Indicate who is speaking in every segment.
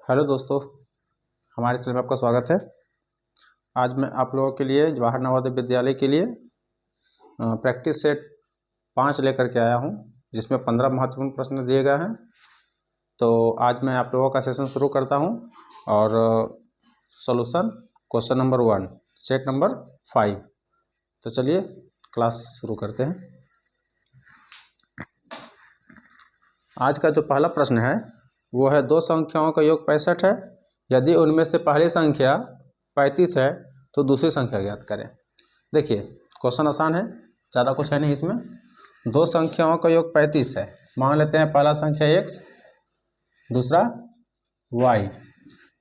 Speaker 1: Hello दोस्तों, हमारे channel में आपका स्वागत है। आज मैं आप लोगों के लिए जवाहर नवोदय विद्यालय के लिए प्रैक्टिस सेट 5 लेकर के आया हूं, जिसमें 15 महत्वपूर्ण प्रश्न दिए गए हैं। तो आज मैं आप लोगों का सेशन शुरू करता हूं और solution question number 1 set number 5। तो चलिए क्लास शुरू करते हैं। आज का जो पहला प्रश्न है वो है, दो संख्याओं का योग 65 है। यदि उनमें से पहली संख्या 35 है तो दूसरी संख्या ज्ञात करें। देखिए क्वेश्चन आसान है, ज़्यादा कुछ है नहीं इसमें। दो संख्याओं का योग 35 है। मान लेते हैं पहला संख्या x, दूसरा y,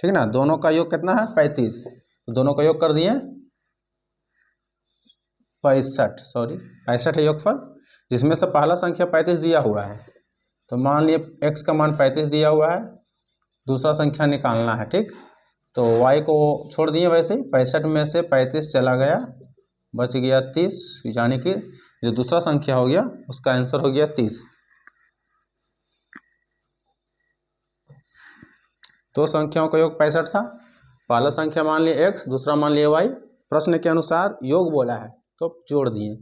Speaker 1: ठीक ना। दोनों का योग कितना है? 35। तो दोनों का योग कर दिए 65 है योगफल, जिसमें से पहला संख्या 35 दिया हुआ है। तो मान लिए x का मान 35 दिया हुआ है, दूसरा संख्या निकालना है, ठीक। तो y को छोड़ दिए वैसे ही, 65 में से 35 चला गया, बच गया 30, यानी कि जो दूसरा संख्या हो गया उसका आंसर हो गया 30। दो संख्याओं का योग 65 था। पहला संख्या मान लिए x, दूसरा मान लिए y। प्रश्न के अनुसार योग बोला है तो जोड़ दिए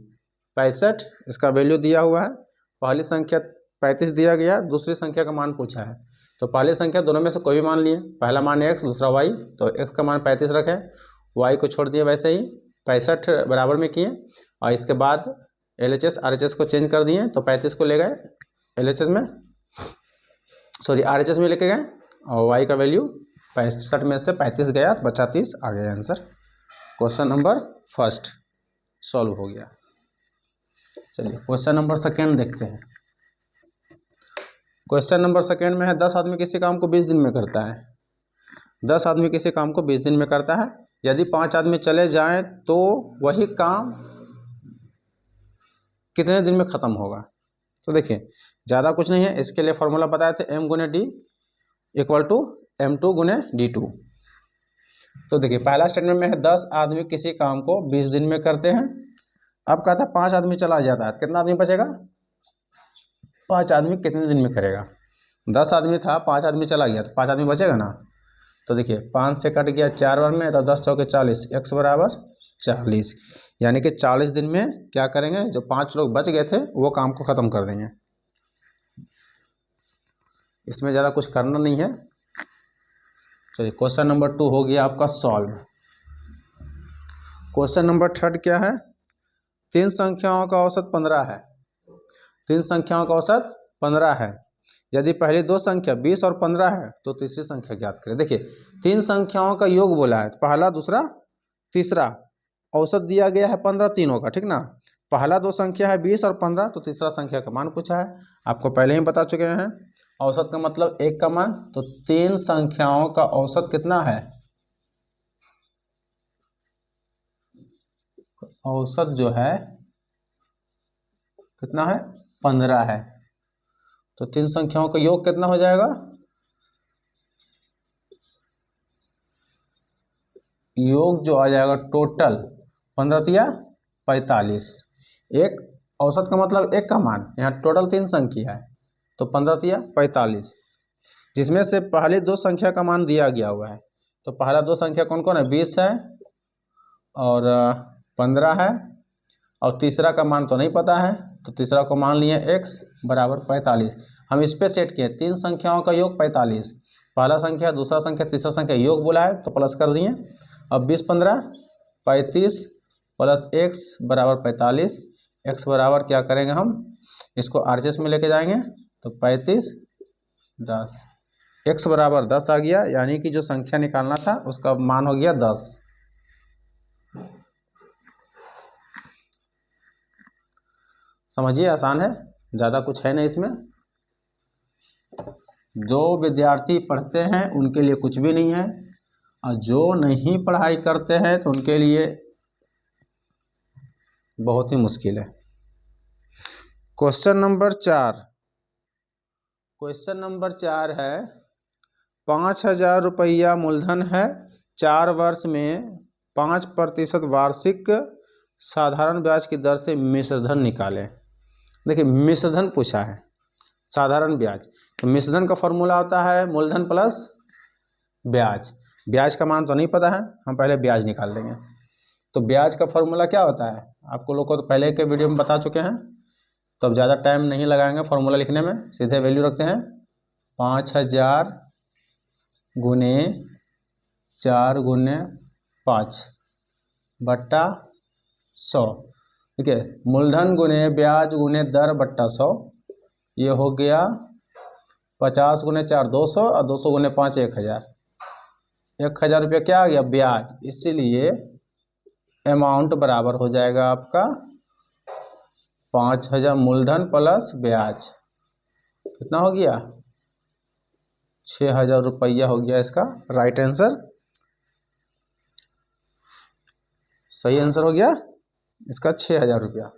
Speaker 1: 65, इसका वैल्यू दिया हुआ है। पहली संख्या 35 दिया गया, दूसरी संख्या का मान पूछा है। तो पहली संख्या दोनों में से कोई भी मान लिए, पहला मान x, दूसरा y। तो x का मान 35 रखें, y को छोड़ दिए वैसे ही, 65 बराबर में किए और इसके बाद LHS RHS को चेंज कर दिए। तो 35 को ले गए LHS में, सॉरी RHS में लेके गए और y का वैल्यू 65 में से 35 गया, बचा 30, आ गया answer. Question number first solve हो गया। चलिए क्वेश्चन नंबर सेकेंड देखते हैं। क्वेश्चन नंबर सेकेंड में है, 10 आदमी किसी काम को 20 दिन में करता है। 10 आदमी किसी काम को 20 दिन में करता है। यदि 5 आदमी चले जाएं तो वही काम कितने दिन में खत्म होगा। तो देखिए ज़्यादा कुछ नहीं है, इसके लिए फॉर्मूला बताए थे, m गुने d इक्वल टू m2 गुने d2। तो देखिए पहला स्टेटमेंट में है 10 आदमी किसी काम को 20 दिन में करते हैं। अब कहता है 5 आदमी चला जाता है, कितना आदमी बचेगा? 5 आदमी कितने दिन में करेगा? 10 आदमी था, 5 आदमी चला गया तो 5 आदमी बचेगा ना। तो देखिए 5 से कट गया 4 बार में, तो 10 चौके 40, x बराबर 40, यानी कि 40 दिन में क्या करेंगे, जो 5 लोग बच गए थे वो काम को ख़त्म कर देंगे। इसमें ज़्यादा कुछ करना नहीं है। चलिए क्वेश्चन नंबर 2 हो गया आपका सॉल्व। क्वेश्चन नंबर थर्ड क्या है, 3 संख्याओं का औसत 15 है। 3 संख्याओं का औसत 15 है। यदि पहली दो संख्या 20 और 15 है तो तीसरी संख्या ज्ञात करें। देखिए 3 संख्याओं का योग बोला है, पहला दूसरा तीसरा, औसत दिया गया है 15 तीनों का, ठीक ना। पहला दो संख्या है 20 और 15, तो तीसरा संख्या का मान पूछा है। आपको पहले ही बता चुके हैं, औसत का मतलब 1 का मान। तो 3 संख्याओं का औसत कितना है? औसत जो है कितना है? 15 है। तो 3 संख्याओं का योग कितना हो जाएगा? योग जो आ जाएगा टोटल 15 तिया 45। एक औसत का मतलब 1 का मान, यहाँ टोटल 3 संख्या है तो 15 तिया 45, जिसमें से पहले दो संख्या का मान दिया गया हुआ है। तो पहला दो संख्या कौन कौन है? 20 है और 15 है, और तीसरा का मान तो नहीं पता है, तो तीसरा को मान लिए x बराबर 45। हम इस पे सेट किए 3 संख्याओं का योग 45, पहला संख्या दूसरा संख्या तीसरा संख्या योग बोला है तो प्लस कर दिए। अब 20 15 35 प्लस x बराबर 45। x बराबर क्या करेंगे, हम इसको RHS में लेके जाएंगे तो 35 10, x बराबर 10 आ गया, यानी कि जो संख्या निकालना था उसका मान हो गया 10। समझिए आसान है, ज़्यादा कुछ है नहीं इसमें। जो विद्यार्थी पढ़ते हैं उनके लिए कुछ भी नहीं है, और जो नहीं पढ़ाई करते हैं तो उनके लिए बहुत ही मुश्किल है। Question number 4। क्वेश्चन नंबर 4 है, 5,000 रुपया मूलधन है, 4 वर्ष में 5% वार्षिक साधारण ब्याज की दर से मिश्रधन निकालें। देखिए मिश्रधन पूछा है, साधारण ब्याज। तो मिश्रधन का फॉर्मूला होता है मूलधन प्लस ब्याज। ब्याज का मान तो नहीं पता है, हम पहले ब्याज निकाल लेंगे। तो ब्याज का फॉर्मूला क्या होता है आपको लोग को तो पहले के वीडियो में बता चुके हैं, तो अब ज़्यादा टाइम नहीं लगाएंगे फॉर्मूला लिखने में, सीधे वैल्यू रखते हैं 5000 गुने 4 गुने 5 बट्टा 100। ठीक है, मूलधन गुने ब्याज गुने दर बट्टा 100, ये हो गया 50 गुने 4 200 और 200 गुने 5 1000। 1000 रुपया क्या आ गया ब्याज, इसीलिए अमाउंट बराबर हो जाएगा आपका 5000 मूलधन प्लस ब्याज, कितना हो गया 6000 रुपया हो गया इसका राइट आंसर। सही आंसर हो गया इसका 6000 रुपया।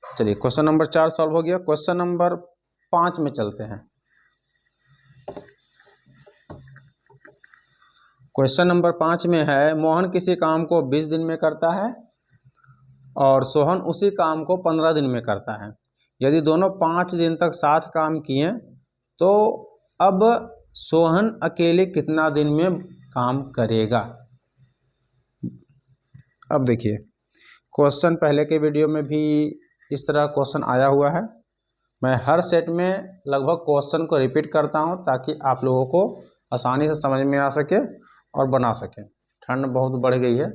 Speaker 1: चलिए क्वेश्चन नंबर 4 सॉल्व हो गया। क्वेश्चन नंबर 5 में चलते हैं। क्वेश्चन नंबर 5 में है, मोहन किसी काम को 20 दिन में करता है और सोहन उसी काम को 15 दिन में करता है। यदि दोनों 5 दिन तक साथ काम किए तो अब सोहन अकेले कितना दिन में काम करेगा। अब देखिए क्वेश्चन पहले के वीडियो में भी इस तरह क्वेश्चन आया हुआ है। मैं हर सेट में लगभग क्वेश्चन को रिपीट करता हूं ताकि आप लोगों को आसानी से समझ में आ सके और बना सके। ठंड बहुत बढ़ गई है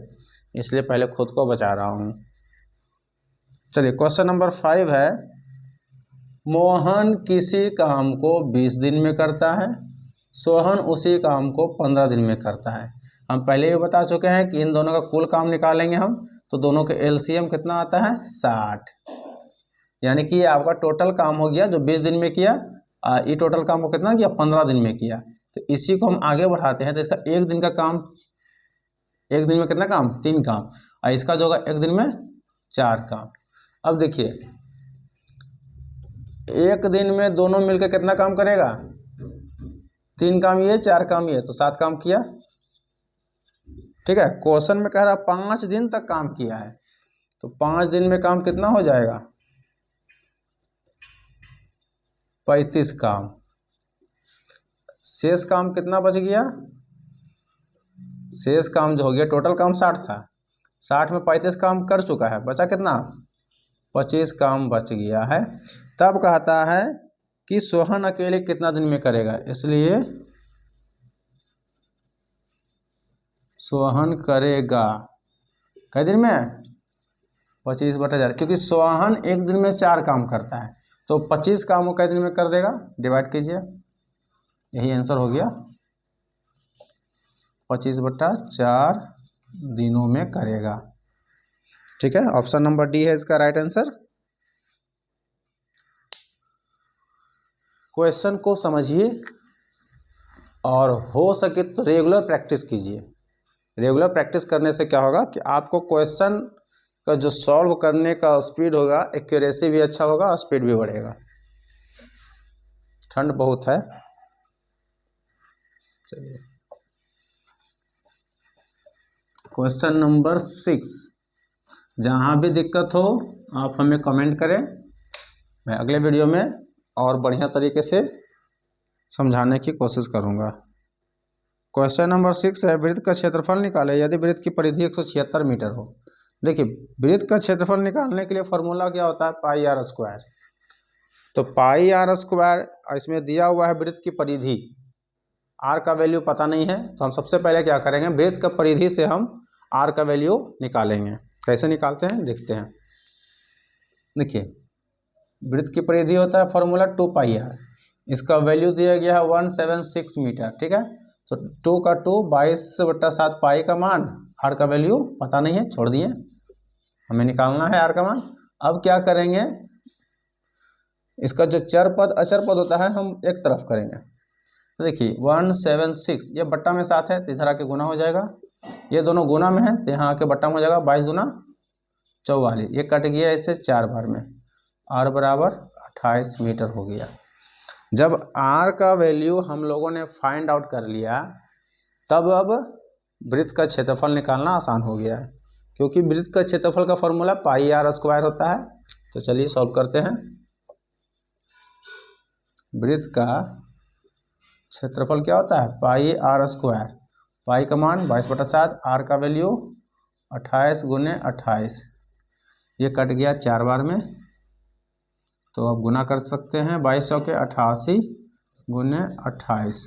Speaker 1: इसलिए पहले खुद को बचा रहा हूं। चलिए क्वेश्चन नंबर 5 है, मोहन किसी काम को 20 दिन में करता है, सोहन उसी काम को 15 दिन में करता है। हम पहले भी बता चुके हैं कि इन दोनों का कुल काम निकालेंगे हम, तो दोनों के एलसीएम कितना आता है 60, यानी कि आपका टोटल काम हो गया जो 20 दिन में किया, ये टोटल काम को कितना किया 15 दिन में किया। तो इसी को हम आगे बढ़ाते हैं, तो इसका एक दिन का काम, एक दिन में कितना काम 3 काम, और इसका जो होगा एक दिन में 4 काम। अब देखिए एक दिन में दोनों मिलकर कितना काम करेगा 3 काम ये 4 काम ये, तो 7 काम किया। ठीक है, क्वेश्चन में कह रहा 5 दिन तक काम किया है, तो 5 दिन में काम कितना हो जाएगा 35 काम। शेष काम कितना बच गया, शेष काम जो हो गया टोटल काम 60 था, 60 में 35 काम कर चुका है, बचा कितना 25 काम बच गया है। तब कहता है कि सोहन अकेले कितना दिन में करेगा, इसलिए सोहन करेगा कितने दिन में 25/1000, क्योंकि सोहन एक दिन में 4 काम करता है तो 25 काम वो कितने दिन में कर देगा, डिवाइड कीजिए, यही आंसर हो गया 25/4 दिनों में करेगा। ठीक है, ऑप्शन नंबर डी है इसका राइट आंसर। क्वेश्चन को समझिए और हो सके तो रेगुलर प्रैक्टिस कीजिए। रेगुलर प्रैक्टिस करने से क्या होगा कि आपको क्वेश्चन का जो सॉल्व करने का स्पीड होगा, एक्यूरेसी भी अच्छा होगा और स्पीड भी बढ़ेगा। ठंड बहुत है। चलिए क्वेश्चन नंबर 6, जहाँ भी दिक्कत हो आप हमें कमेंट करें, मैं अगले वीडियो में और बढ़िया तरीके से समझाने की कोशिश करूँगा। क्वेश्चन नंबर 6 है, वृत्त का क्षेत्रफल निकालें यदि वृत्त की परिधि 176 मीटर हो। देखिए वृत्त का क्षेत्रफल निकालने के लिए फॉर्मूला क्या होता है पाई आर स्क्वायर। तो पाई आर स्क्वायर, इसमें दिया हुआ है वृत्त की परिधि, आर का वैल्यू पता नहीं है, तो हम सबसे पहले क्या करेंगे वृत्त का परिधि से हम आर का वैल्यू निकालेंगे। कैसे निकालते हैं देखते हैं। देखिए वृत्त की परिधि होता है फॉर्मूला 2 पाई आर, इसका वैल्यू दिया गया है 176 मीटर। ठीक है, तो 2 का 2 22/7 पाई का मान, आर का वैल्यू पता नहीं है, छोड़ दिए, हमें निकालना है आर का मान। अब क्या करेंगे, इसका जो चर पद अचर पद होता है हम एक तरफ करेंगे। तो देखिए 176 ये बट्टा में 7 है तो इधर आके गुना हो जाएगा, ये दोनों गुना में है तो यहाँ आके बट्टा में हो जाएगा, 22 दूना 44, ये कट गया इससे 4 बार में, आर बराबर 28 मीटर हो गया। जब आर का वैल्यू हम लोगों ने फाइंड आउट कर लिया, तब अब वृत्त का क्षेत्रफल निकालना आसान हो गया है, क्योंकि वृत्त का क्षेत्रफल का फॉर्मूला पाई आर स्क्वायर होता है। तो चलिए सॉल्व करते हैं। वृत्त का क्षेत्रफल क्या होता है पाई आर स्क्वायर, पाई का मान 22/7, आर का वैल्यू 28 गुने 28, ये कट गया 4 बार में, तो आप गुना कर सकते हैं 22 के 88 गुने 28,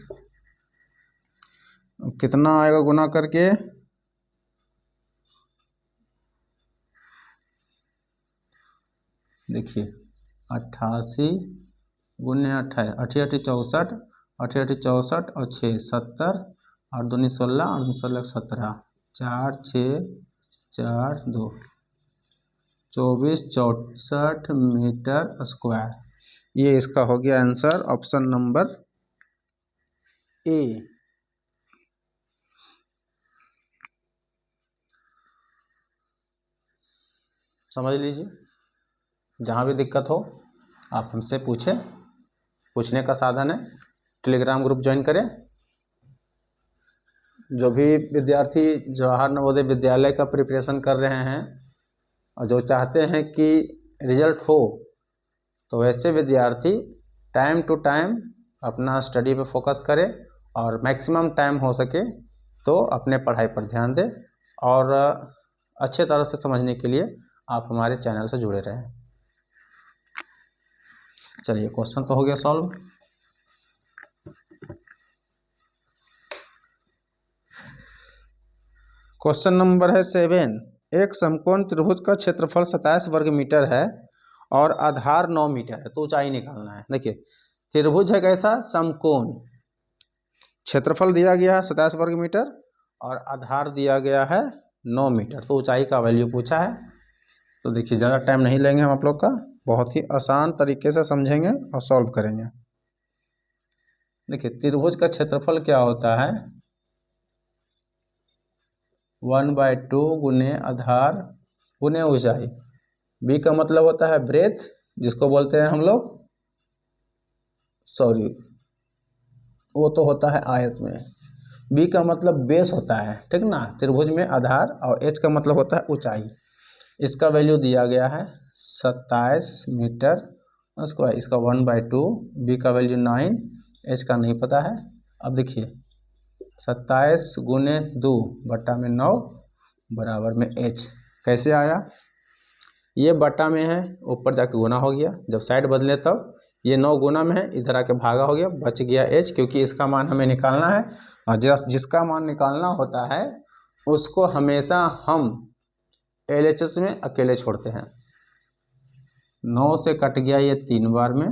Speaker 1: कितना आएगा गुना करके, देखिए 88 गुने 28, 88 64, 88 64 और 6 70, 8 दूनी 16, 8 दूनी 16 17, 4 6 4 2 24 64 मीटर स्क्वायर। ये इसका हो गया आंसर, ऑप्शन नंबर ए। समझ लीजिए, जहाँ भी दिक्कत हो आप हमसे पूछें, पूछने का साधन है, टेलीग्राम ग्रुप ज्वाइन करें। जो भी विद्यार्थी जवाहर नवोदय विद्यालय का प्रिपरेशन कर रहे हैं और जो चाहते हैं कि रिजल्ट हो, तो वैसे विद्यार्थी टाइम टू टाइम अपना स्टडी पे फोकस करें और मैक्सिमम टाइम हो सके तो अपने पढ़ाई पर ध्यान दें, और अच्छे तरह से समझने के लिए आप हमारे चैनल से जुड़े रहें। चलिए, क्वेश्चन तो हो गया सॉल्व। क्वेश्चन नंबर है 7। एक समकोण त्रिभुज का क्षेत्रफल 27 वर्ग मीटर है और आधार 9 मीटर है, तो ऊंचाई निकालना है। देखिए, त्रिभुज है कैसा समकोण, क्षेत्रफल दिया गया है 27 वर्ग मीटर और आधार दिया गया है 9 मीटर, तो ऊंचाई का वैल्यू पूछा है। तो देखिए, ज़्यादा टाइम नहीं लेंगे हम आप लोग का, बहुत ही आसान तरीके से समझेंगे और सॉल्व करेंगे। देखिए, त्रिभुज का क्षेत्रफल क्या होता है 1/2 गुने आधार गुने ऊंचाई। बी का मतलब होता है ब्रेथ, जिसको बोलते हैं हम लोग, सॉरी वो तो होता है आयत में। बी का मतलब बेस होता है, ठीक ना, त्रिभुज में आधार, और एच का मतलब होता है ऊंचाई। इसका वैल्यू दिया गया है 27 मीटर स्क्वायर, इसका 1/2, बी का वैल्यू 9, एच का नहीं पता है। अब देखिए 27 गुने 2 बट्टा में 9 बराबर में एच, कैसे आया, ये बट्टा में है, ऊपर जाके गुना हो गया, जब साइड बदले तब ये 9 गुना में है, इधर आके भागा हो गया, बच गया एच, क्योंकि इसका मान हमें निकालना है, और जिसका मान निकालना होता है उसको हमेशा हम LHS में अकेले छोड़ते हैं। 9 से कट गया ये 3 बार में,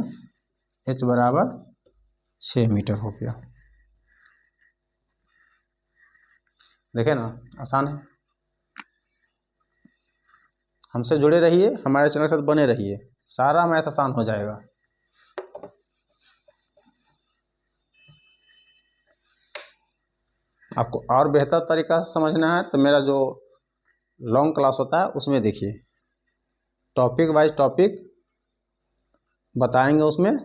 Speaker 1: एच बराबर 6 मीटर हो गया। देखे ना, आसान है। हमसे जुड़े रहिए, हमारे चैनल के साथ बने रहिए, सारा मैथ आसान हो जाएगा। आपको और बेहतर तरीका से समझना है तो मेरा जो लॉन्ग क्लास होता है उसमें देखिए, टॉपिक वाइज टॉपिक बताएंगे उसमें,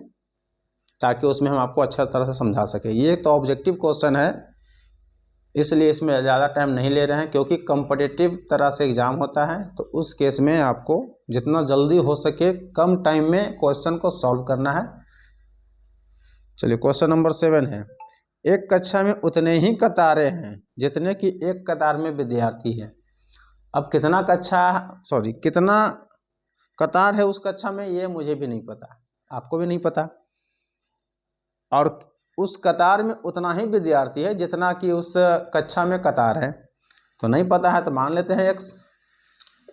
Speaker 1: ताकि उसमें हम आपको अच्छा तरह से समझा सके। ये तो ऑब्जेक्टिव क्वेश्चन है, इसलिए इसमें ज़्यादा टाइम नहीं ले रहे हैं, क्योंकि कॉम्पिटिटिव तरह से एग्ज़ाम होता है, तो उस केस में आपको जितना जल्दी हो सके कम टाइम में क्वेश्चन को सॉल्व करना है। चलिए, क्वेश्चन नंबर 7 है, एक कक्षा में उतने ही कतारें हैं जितने कि एक कतार में विद्यार्थी हैं। अब कितना कतार है उस कक्षा में, ये मुझे भी नहीं पता, आपको भी नहीं पता, और उस कतार में उतना ही विद्यार्थी है जितना कि उस कक्षा में कतार है, तो नहीं पता है, तो मान लेते हैं x।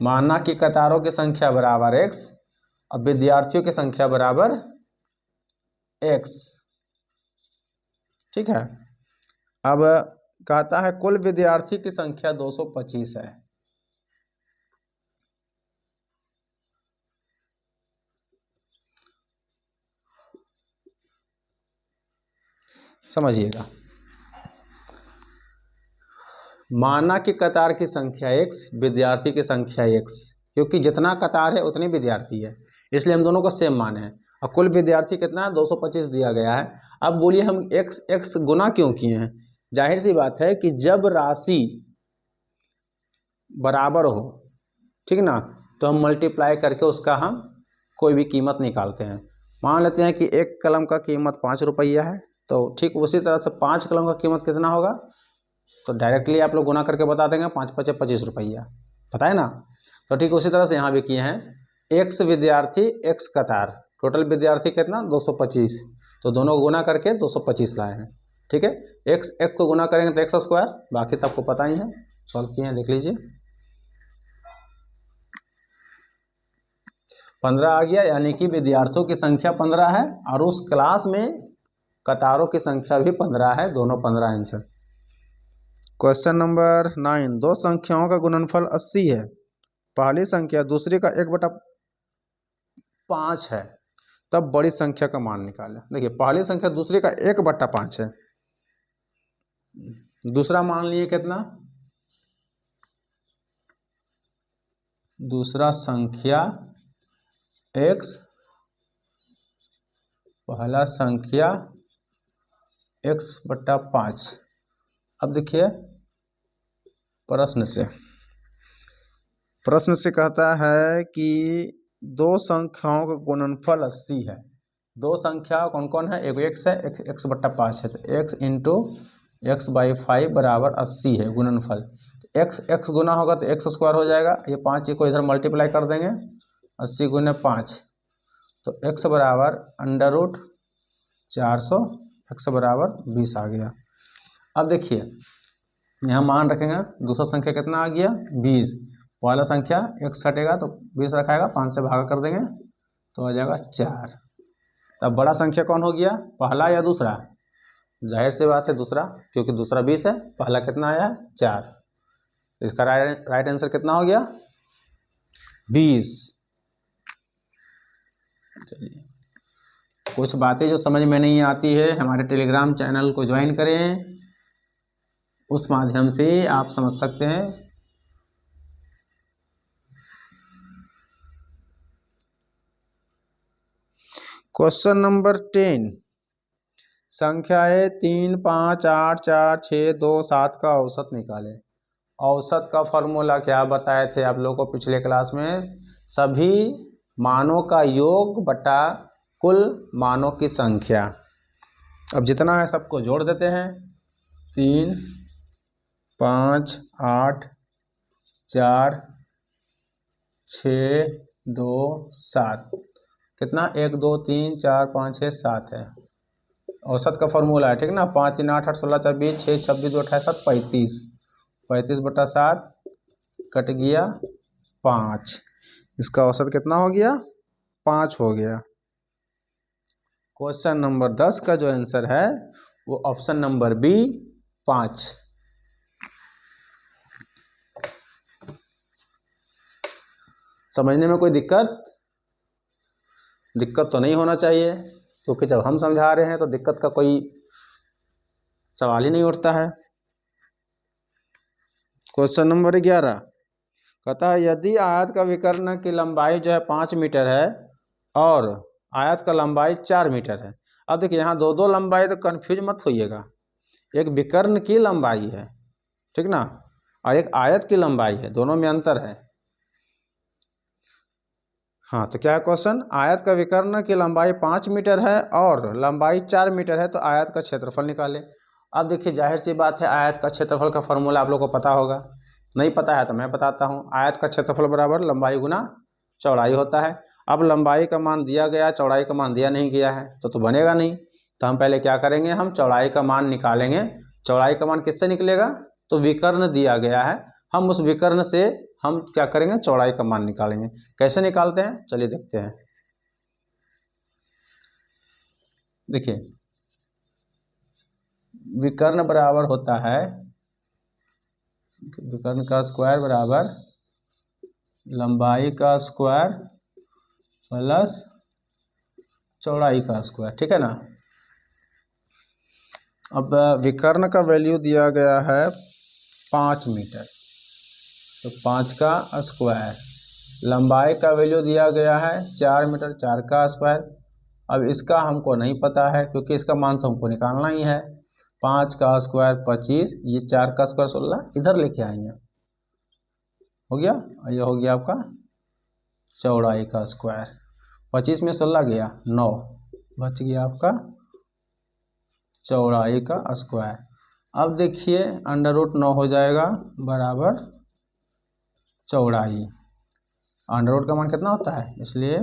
Speaker 1: माना कि कतारों की संख्या बराबर x और विद्यार्थियों की संख्या बराबर x, ठीक है। अब कहता है कुल विद्यार्थी की संख्या 225 है। समझिएगा, माना कि कतार की संख्या x, विद्यार्थी की संख्या x, क्योंकि जितना कतार है उतने विद्यार्थी है, इसलिए हम दोनों को सेम माने हैं, और कुल विद्यार्थी कितना है 225 दिया गया है। अब बोलिए हम x गुना क्यों किए हैं, जाहिर सी बात है कि जब राशि बराबर हो, ठीक ना, तो हम मल्टीप्लाई करके उसका हम कोई भी कीमत निकालते हैं। मान लेते हैं कि एक कलम का कीमत 5 रुपया है, तो ठीक उसी तरह से 5 कलम का कीमत कितना होगा, तो डायरेक्टली आप लोग गुना करके बता देंगे, 5 पचे 25 रुपया, पता है ना। तो ठीक उसी तरह से यहाँ भी किए हैं, x विद्यार्थी x कतार, टोटल विद्यार्थी कितना 225, तो दोनों को गुना करके 225 लाए हैं। ठीक है, x एक को गुना करेंगे तो x स्क्वायर, बाकी तो आपको पता ही है, सॉल्व किए हैं, देख लीजिए 15 आ गया, यानी कि विद्यार्थियों की संख्या 15 है और उस क्लास में कतारों की संख्या भी 15 है, दोनों 15 आंसर। क्वेश्चन नंबर 9, दो संख्याओं का गुणनफल 80 है, पहली संख्या दूसरी का 1/5 है, तब बड़ी संख्या का मान निकालें। देखिए पहली संख्या दूसरी का 1/5 है, दूसरा मान लिए कितना, दूसरा संख्या x, पहला संख्या x/5। अब देखिए प्रश्न से कहता है कि दो संख्याओं का गुणनफल 80 है। दो संख्या कौन कौन है, एक x है, एक x/5 है, तो x इंटू x/5 बराबर 80 है गुणनफल। x गुना होगा तो x स्क्वायर हो जाएगा, ये 5 को इधर मल्टीप्लाई कर देंगे, 80 गुने 5, तो x बराबर √400, x बराबर 20 आ गया। अब देखिए यहाँ मान रखेंगे, दूसरा संख्या कितना आ गया 20, पहला संख्या x हटेगा तो 20 रखाएगा, 5 से भागा कर देंगे तो आ जाएगा 4। तब बड़ा संख्या कौन हो गया, पहला या दूसरा, जाहिर सी बात है दूसरा, क्योंकि दूसरा 20 है, पहला कितना आया 4, इसका राइट आंसर कितना हो गया 20। चलिए कुछ बातें जो समझ में नहीं आती है, हमारे टेलीग्राम चैनल को ज्वाइन करें, उस माध्यम से आप समझ सकते हैं। क्वेश्चन नंबर 10, संख्याएं 3, 5, 8, 4, 6, 2, 7 का औसत निकालें। औसत का फॉर्मूला क्या बताए थे आप लोगों को पिछले क्लास में, सभी मानों का योग बटा कुल मानों की संख्या। अब जितना है सबको जोड़ देते हैं, 3, 5, 8, 4, 6, 2, 7, कितना 1, 2, 3, 4, 5, 6, 7 है। औसत का फॉर्मूला है, ठीक ना, 5, 3, 8, 8, 16, 24, 6, 26, 2, 28, 7, 35, 35/7 कट गया 5, इसका औसत कितना हो गया 5 हो गया। क्वेश्चन नंबर 10 का जो आंसर है वो ऑप्शन नंबर बी 5। समझने में कोई दिक्कत तो नहीं होना चाहिए, क्योंकि जब हम समझा रहे हैं तो दिक्कत का कोई सवाल ही नहीं उठता है। क्वेश्चन नंबर 11 कहता है यदि आयत का विकर्ण की लंबाई जो है 5 मीटर है और आयत का लंबाई 4 मीटर है। अब देखिए यहाँ दो लंबाई, तो कन्फ्यूज मत होइएगा, एक विकर्ण की लंबाई है, ठीक ना, और एक आयत की लंबाई है, दोनों में अंतर है। हाँ तो क्या है क्वेश्चन, आयत का विकर्ण की लंबाई 5 मीटर है और लंबाई 4 मीटर है, तो आयत का क्षेत्रफल निकालें। अब देखिए जाहिर सी बात है, आयत का क्षेत्रफल का फॉर्मूला आप लोगों को पता होगा, नहीं पता है तो मैं बताता हूँ। आयत का क्षेत्रफल बराबर लंबाई गुना चौड़ाई होता है। अब लंबाई का मान दिया गया, चौड़ाई का मान दिया नहीं गया है, तो बनेगा नहीं। तो हम पहले क्या करेंगे, हम चौड़ाई का मान निकालेंगे। चौड़ाई का मान किससे निकलेगा, तो विकर्ण दिया गया है, हम उस विकर्ण से हम क्या करेंगे, चौड़ाई का मान निकालेंगे। कैसे निकालते हैं चलिए देखते हैं। देखिए विकर्ण बराबर होता है, विकर्ण का स्क्वायर बराबर लंबाई का स्क्वायर प्लस चौड़ाई का स्क्वायर, ठीक है ना। अब विकर्ण का वैल्यू दिया गया है 5 मीटर, तो 5 का स्क्वायर, लंबाई का वैल्यू दिया गया है 4 मीटर, 4 का स्क्वायर। अब इसका हमको नहीं पता है, क्योंकि इसका मान तो हमको निकालना ही है। 5 का स्क्वायर 25, ये 4 का स्क्वायर 16, इधर लेके आएंगे, हो गया, ये हो गया आपका चौड़ाई का स्क्वायर। 25 में 16 गया 9, बच गया आपका चौड़ाई का स्क्वायर। अब देखिए √9 हो जाएगा बराबर चौड़ाई। अंडर रूट का मान कितना होता है, इसलिए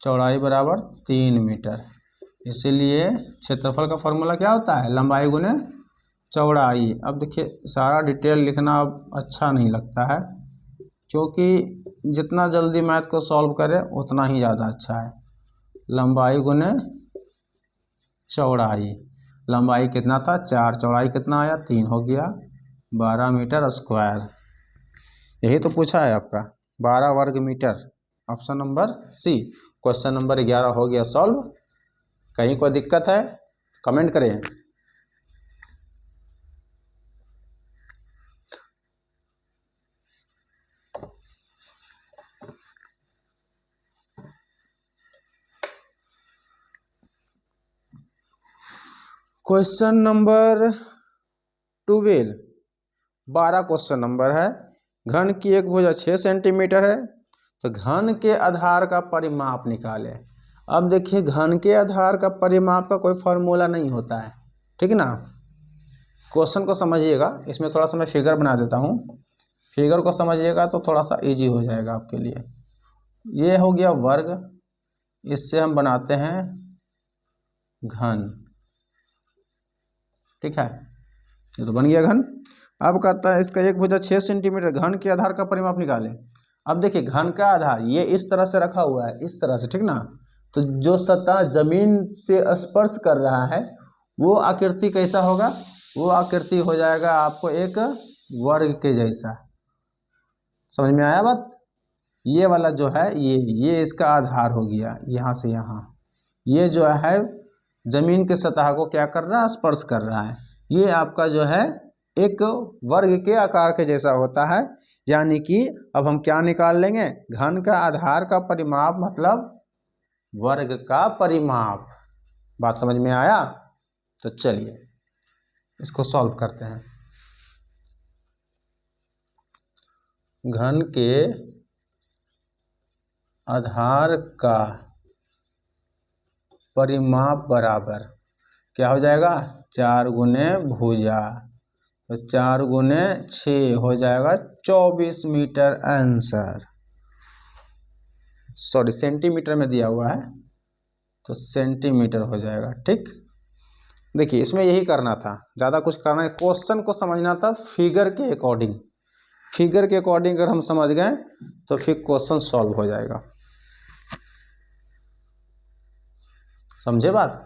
Speaker 1: चौड़ाई बराबर 3 मीटर। इसीलिए क्षेत्रफल का फॉर्मूला क्या होता है, लंबाई गुने चौड़ाई। अब देखिए सारा डिटेल लिखना अब अच्छा नहीं लगता है, क्योंकि जितना जल्दी मैथ को सॉल्व करें उतना ही ज़्यादा अच्छा है। लंबाई गुने चौड़ाई, लंबाई कितना था 4, चौड़ाई कितना आया 3 हो गया 12 मीटर स्क्वायर। यही तो पूछा है आपका 12 वर्ग मीटर। Option number C. Question number 11 हो गया सॉल्व। कहीं कोई दिक्कत है कमेंट करें। क्वेश्चन नंबर 12, 12 क्वेश्चन नंबर है। घन की एक भुजा 6 सेंटीमीटर है, तो घन के आधार का परिमाप निकालें। अब देखिए घन के आधार का परिमाप का कोई फॉर्मूला नहीं होता है, ठीक ना। क्वेश्चन को समझिएगा, इसमें थोड़ा सा मैं फिगर बना देता हूँ, फिगर को समझिएगा तो थोड़ा सा इजी हो जाएगा आपके लिए। ये हो गया वर्ग, इससे हम बनाते हैं घन, ठीक है, ये तो बन गया घन। अब कहता है इसका एक भुजा 6 सेंटीमीटर, घन के आधार का परिमाप निकालें। अब देखिए घन का आधार ये इस तरह से रखा हुआ है, इस तरह से, ठीक ना। तो जो सतह जमीन से स्पर्श कर रहा है वो आकृति कैसा होगा, वो आकृति हो जाएगा आपको एक वर्ग के जैसा। समझ में आया बात। ये वाला जो है ये इसका आधार हो गया, यहाँ से यहाँ। ये जो है जमीन के सतह को क्या कर रहा है, स्पर्श कर रहा है। ये आपका जो है एक वर्ग के आकार के जैसा होता है। यानी कि अब हम क्या निकाल लेंगे, घन का आधार का परिमाप मतलब वर्ग का परिमाप। बात समझ में आया। तो चलिए इसको सॉल्व करते हैं। घन के आधार का परिमाप बराबर क्या हो जाएगा, 4 गुने भुजा, तो 4 गुने 6 हो जाएगा 24 मीटर आंसर। सॉरी सेंटीमीटर में दिया हुआ है तो सेंटीमीटर हो जाएगा, ठीक। देखिए इसमें यही करना था, ज़्यादा कुछ करना है, क्वेश्चन को समझना था फिगर के अकॉर्डिंग। फिगर के अकॉर्डिंग अगर हम समझ गए तो फिर क्वेश्चन सॉल्व हो जाएगा। समझे बात,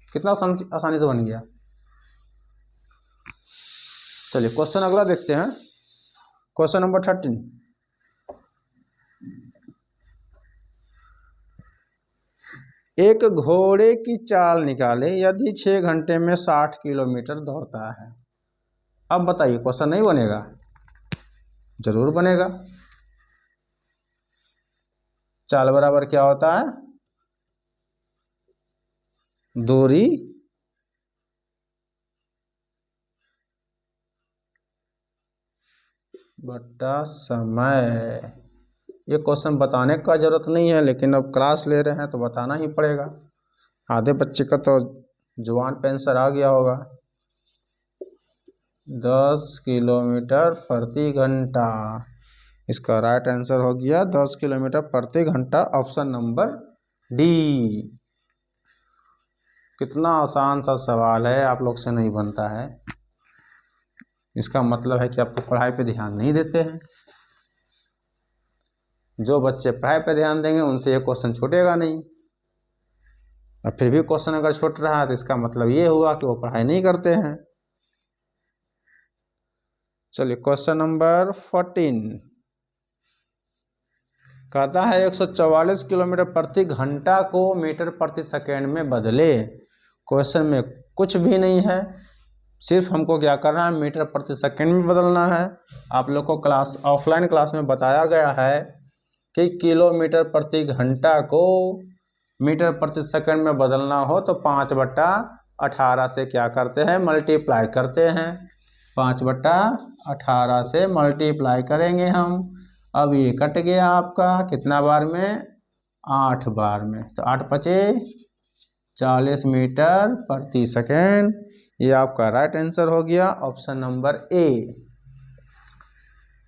Speaker 1: कितना आसानी से बन गया। चलिए क्वेश्चन अगला देखते हैं। क्वेश्चन नंबर 13, एक घोड़े की चाल निकालें यदि 6 घंटे में 60 किलोमीटर दौड़ता है। अब बताइए क्वेश्चन नहीं बनेगा, जरूर बनेगा। चाल बराबर क्या होता है, दूरी बटा समय। ये क्वेश्चन बताने का जरूरत नहीं है, लेकिन अब क्लास ले रहे हैं तो बताना ही पड़ेगा। आधे बच्चे का तो जुबान पे आंसर आ गया होगा। 10 किलोमीटर प्रति घंटा, इसका राइट आंसर हो गया 10 किलोमीटर प्रति घंटा, ऑप्शन नंबर डी। कितना आसान सा सवाल है, आप लोग से नहीं बनता है। इसका मतलब है कि आप तो पढ़ाई पे ध्यान नहीं देते हैं। जो बच्चे पढ़ाई पे ध्यान देंगे उनसे ये क्वेश्चन छूटेगा नहीं, और फिर भी क्वेश्चन अगर छूट रहा है तो इसका मतलब ये हुआ कि वो पढ़ाई नहीं करते हैं। चलिए क्वेश्चन नंबर 14 कहता है 144 किलोमीटर प्रति घंटा को मीटर प्रति सेकेंड में बदले। क्वेश्चन में कुछ भी नहीं है, सिर्फ हमको क्या करना है, मीटर प्रति सेकेंड में बदलना है। आप लोग को क्लास ऑफलाइन क्लास में बताया गया है कि किलोमीटर प्रति घंटा को मीटर प्रति सेकंड में बदलना हो तो 5/18 से क्या करते हैं, मल्टीप्लाई करते हैं। 5/18 से मल्टीप्लाई करेंगे हम। अब ये कट गया आपका कितना बार में, 8 बार में, तो 8 × 5 = 40 मीटर प्रति सेकेंड। ये आपका राइट आंसर हो गया ऑप्शन नंबर ए।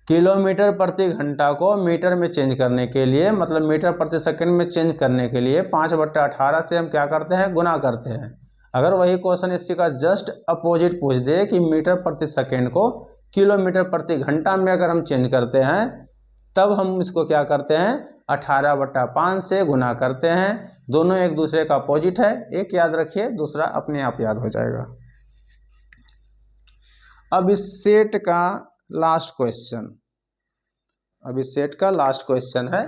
Speaker 1: किलोमीटर प्रति घंटा को मीटर में चेंज करने के लिए, मतलब मीटर प्रति सेकंड में चेंज करने के लिए 5/18 से हम क्या करते हैं, गुना करते हैं। अगर वही क्वेश्चन इसी का जस्ट अपोजिट पूछ दे कि मीटर प्रति सेकंड को किलोमीटर प्रति घंटा में अगर हम चेंज करते हैं, तब हम इसको क्या करते हैं, 18/5 से गुना करते हैं। दोनों एक दूसरे का अपोजिट है, एक याद रखिए, दूसरा अपने आप याद हो जाएगा। अब इस सेट का लास्ट क्वेश्चन, अब इस सेट का लास्ट क्वेश्चन है।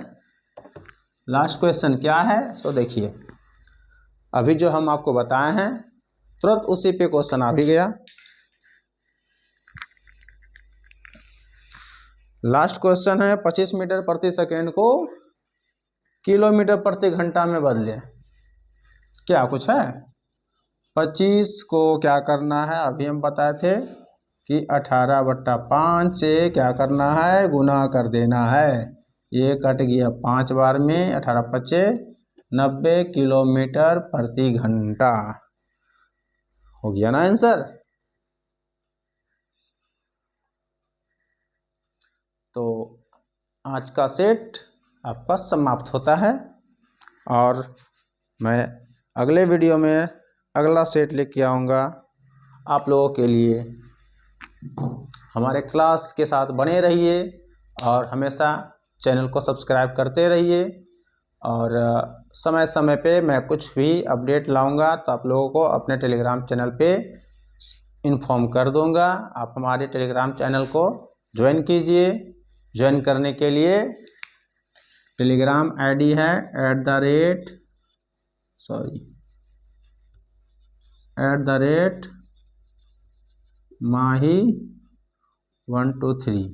Speaker 1: लास्ट क्वेश्चन क्या है, सो देखिए, अभी जो हम आपको बताए हैं तुरंत उसी पे क्वेश्चन आ भी गया। लास्ट क्वेश्चन है 25 मीटर प्रति सेकेंड को किलोमीटर प्रति घंटा में बदलें। क्या कुछ है, 25 को क्या करना है, अभी हम बताए थे कि 18/5 से क्या करना है, गुना कर देना है। ये कट गया 5 बार में, 18×5 = 90 किलोमीटर प्रति घंटा हो गया ना आंसर। तो आज का सेट आपका समाप्त होता है और मैं अगले वीडियो में अगला सेट लेके आऊँगा आप लोगों के लिए। हमारे क्लास के साथ बने रहिए और हमेशा चैनल को सब्सक्राइब करते रहिए, और समय समय पे मैं कुछ भी अपडेट लाऊंगा तो आप लोगों को अपने टेलीग्राम चैनल पे इन्फॉर्म कर दूंगा। आप हमारे टेलीग्राम चैनल को ज्वाइन कीजिए। ज्वाइन करने के लिए टेलीग्राम आईडी है @mahi123।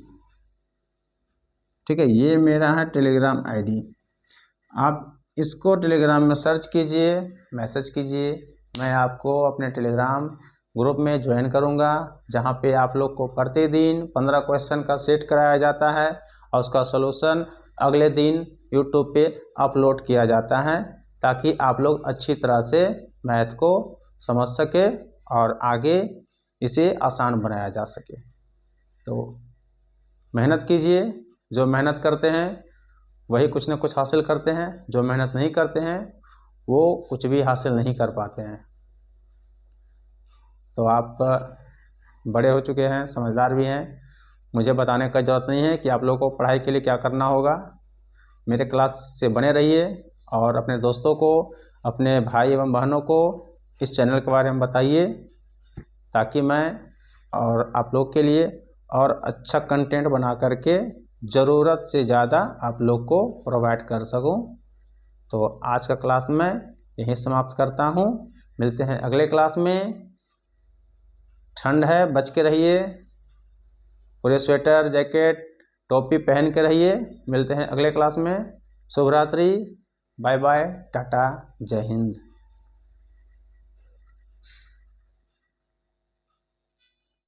Speaker 1: ठीक है, ये मेरा है टेलीग्राम आईडी। आप इसको टेलीग्राम में सर्च कीजिए, मैसेज कीजिए, मैं आपको अपने टेलीग्राम ग्रुप में ज्वाइन करूंगा, जहां पे आप लोग को प्रतिदिन 15 क्वेश्चन का सेट कराया जाता है और उसका सलूशन अगले दिन यूट्यूब पे अपलोड किया जाता है, ताकि आप लोग अच्छी तरह से मैथ को समझ सके और आगे इसे आसान बनाया जा सके। तो मेहनत कीजिए, जो मेहनत करते हैं वही कुछ न कुछ हासिल करते हैं, जो मेहनत नहीं करते हैं वो कुछ भी हासिल नहीं कर पाते हैं। तो आप बड़े हो चुके हैं, समझदार भी हैं, मुझे बताने का ज़रूरत नहीं है कि आप लोगों को पढ़ाई के लिए क्या करना होगा। मेरे क्लास से बने रहिए और अपने दोस्तों को, अपने भाई एवं बहनों को इस चैनल के बारे में बताइए, ताकि मैं और आप लोग के लिए और अच्छा कंटेंट बना करके ज़रूरत से ज़्यादा आप लोग को प्रोवाइड कर सकूं। तो आज का क्लास मैं यहीं समाप्त करता हूं, मिलते हैं अगले क्लास में। ठंड है, बच के रहिए, पूरे स्वेटर, जैकेट, टोपी पहन के रहिए। मिलते हैं अगले क्लास में। शुभ रात्रि, बाय बाय, टाटा, जय हिंद।